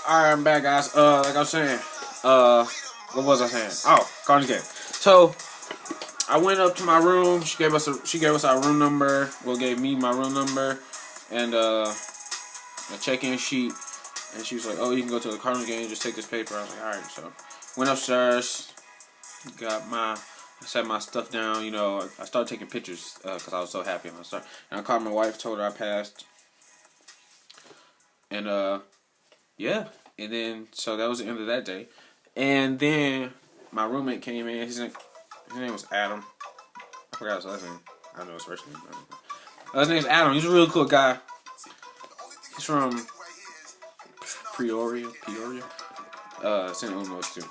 Alright, I'm back, guys. Like I was saying, what was I saying? Oh, Carnage game. So I went up to my room. She gave us our room number. Well, gave me my room number and a check-in sheet. And she was like, "Oh, you can go to the Cardinals game. Just take this paper." I was like, "All right." So went upstairs, I set my stuff down. You know, I started taking pictures because I was so happy. And I called my wife, told her I passed, and yeah. And then so that was the end of that day. And then my roommate came in. His name was Adam. I forgot his last name. I don't know his first name. His name is Adam. He's a really cool guy. He's from Peoria, St. Louis too.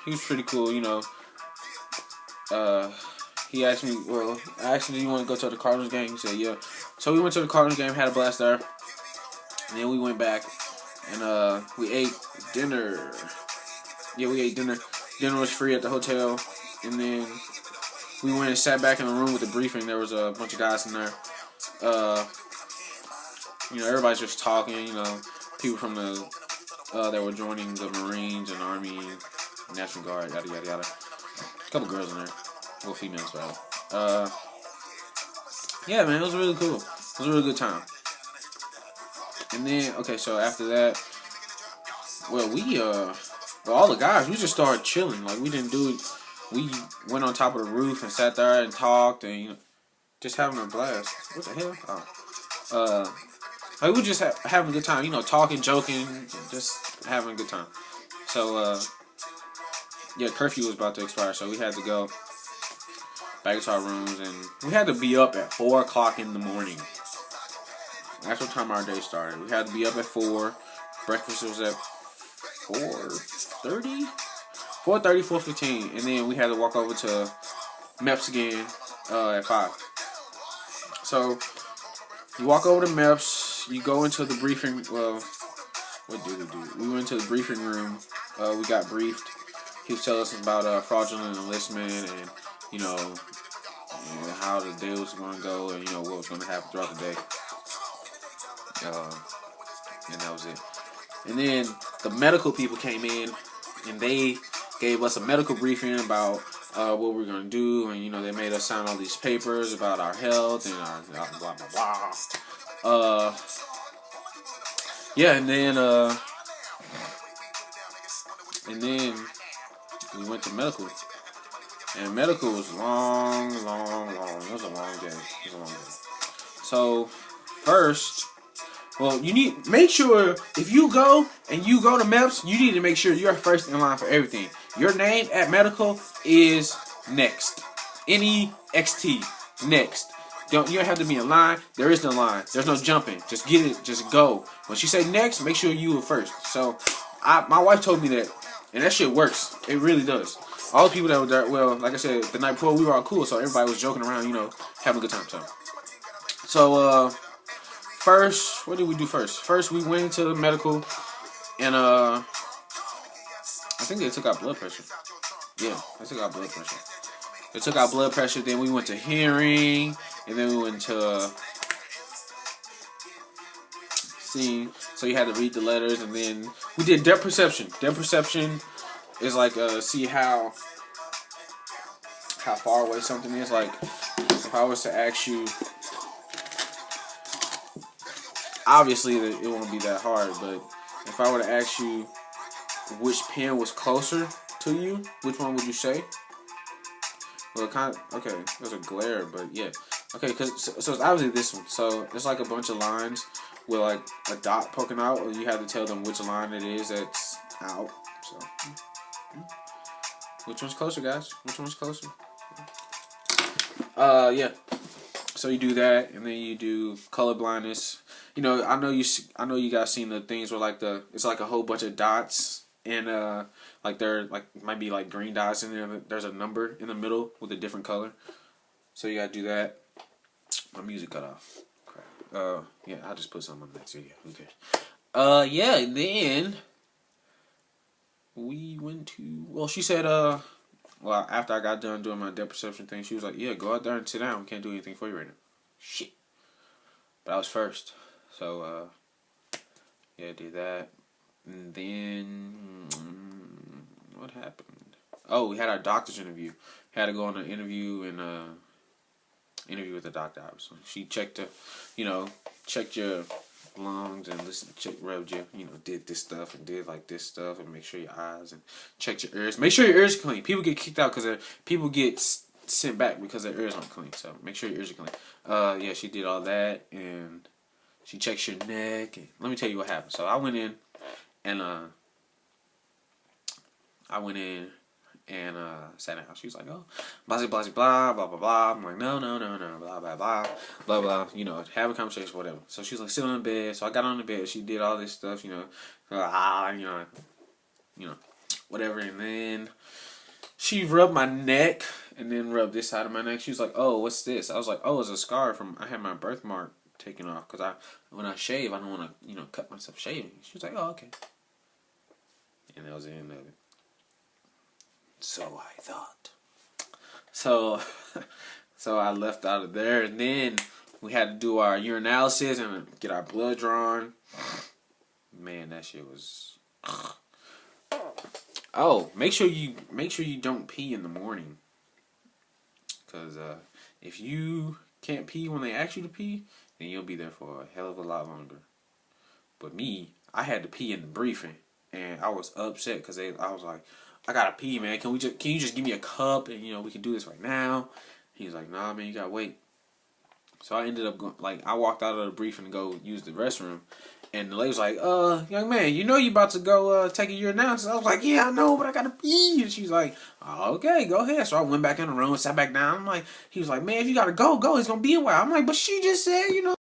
He was pretty cool, you know. He asked me, well, I asked him, "Do you want to go to the Cardinals game?" He said, "Yeah." So we went to the Cardinals game, had a blast there, and then we went back and we ate dinner. Yeah, we ate dinner. Dinner was free at the hotel, and then we went and sat back in the room with the briefing. There was a bunch of guys in there. You know, everybody's just talking. You know, people from the that were joining the Marines and Army, National Guard, yada yada yada. A couple girls in there, well, females rather. Yeah, man, it was really cool. It was a really good time. And then, okay, so after that, well, all the guys, we just started chilling. Like, we didn't do it. We went on top of the roof and sat there and talked and, you know, just having a blast. What the hell? Oh. Like, we just having a good time, you know, talking, joking, just having a good time. So, yeah, curfew was about to expire, so we had to go back to our rooms, and we had to be up at 4 o'clock in the morning. That's what time our day started. We had to be up at 4. Breakfast was at 4:30? 4:30, 4:15. And then we had to walk over to MEPS again at 5. So, you walk over to MEPS, you go into the briefing, well, what did we do? We went to the briefing room, we got briefed. He was telling us about fraudulent enlistment and, you know, how the day was going to go and, you know, what was going to happen throughout the day. And that was it. And then the medical people came in and they gave us a medical briefing about what we were going to do. And, you know, they made us sign all these papers about our health and our blah, blah, blah. Yeah, and then we went to medical. And medical was long. It was a long day. So, first, well, make sure if you go to MEPS, you need to make sure you're first in line for everything. Your name at medical is next. NEXT, next. You don't have to be in line. There is no line. There's no jumping. Just get it. Just go. When she say next, make sure you were first. So, my wife told me that, and that shit works. It really does. All the people that were there, well, like I said, the night before we were all cool, so everybody was joking around, you know, having a good time. So first, what did we do first? First, we went into the medical, and I think they took our blood pressure. Yeah, they took our blood pressure. They took our blood pressure. Then we went to hearing, and then we went to seeing. So you had to read the letters, and then we did depth perception. Depth perception is like see how far away something is. Like if I was to ask you, obviously it won't be that hard, but if I were to ask you which pen was closer to you, which one would you say? Well, okay, there's a glare, but yeah. Okay, so it's obviously this one. So it's like a bunch of lines with like a dot poking out, and you have to tell them which line it is that's out. So, which one's closer, guys? Which one's closer? Yeah. So you do that, and then you do color blindness. You know, I know you guys seen the things where like it's like a whole bunch of dots, and like there like might be like green dots in there. There's a number in the middle with a different color. So you gotta do that. My music cut off. Crap. Yeah, I'll just put something on that. So yeah, who cares? Yeah. And then we went to. Well, she said. Well, after I got done doing my depth perception thing, she was like, "Yeah, go out there and sit down. We can't do anything for you right now." Shit. But I was first, so yeah, I did that. And then what happened? Oh, we had our doctor's interview. Had to go on an interview and interview with the doctor. Obviously, she checked checked your lungs and rubbed your, did this stuff and did like this stuff and make sure your eyes and checked your ears. Make sure your ears are clean. People get kicked out because people get sent back because their ears aren't clean. So make sure your ears are clean. Yeah, she did all that and she checks your neck. And let me tell you what happened. So I went in and sat down. She was like, oh, blah, blah, blah, blah, blah, blah, blah. I'm like, no, blah, blah, blah, blah, blah. Have a conversation, whatever. So she was like, sit on the bed. So I got on the bed. She did all this stuff, whatever. And then she rubbed my neck and then rubbed this side of my neck. She was like, oh, what's this? I was like, oh, it's a scar I had my birthmark taken off because when I shave, I don't want to, cut myself shaving. She was like, oh, okay. And that was the end of it. So I thought. So I left out of there, and then we had to do our urinalysis and get our blood drawn. Man, that shit was. Oh, make sure you don't pee in the morning, cause if you can't pee when they ask you to pee, then you'll be there for a hell of a lot longer. But me, I had to pee in the briefing, and I was upset because I was like, I gotta pee, man. Can you just give me a cup and we can do this right now? He was like, nah, man, you gotta wait. So I ended up going, I walked out of the briefing to go use the restroom, and the lady was like, young man, you about to go take a urinalysis? I was like, yeah, I know, but I gotta pee. And she's like, oh, okay, go ahead. So I went back in the room, sat back down. He was like, man, if you gotta go. It's gonna be a while. I'm like, but she just said,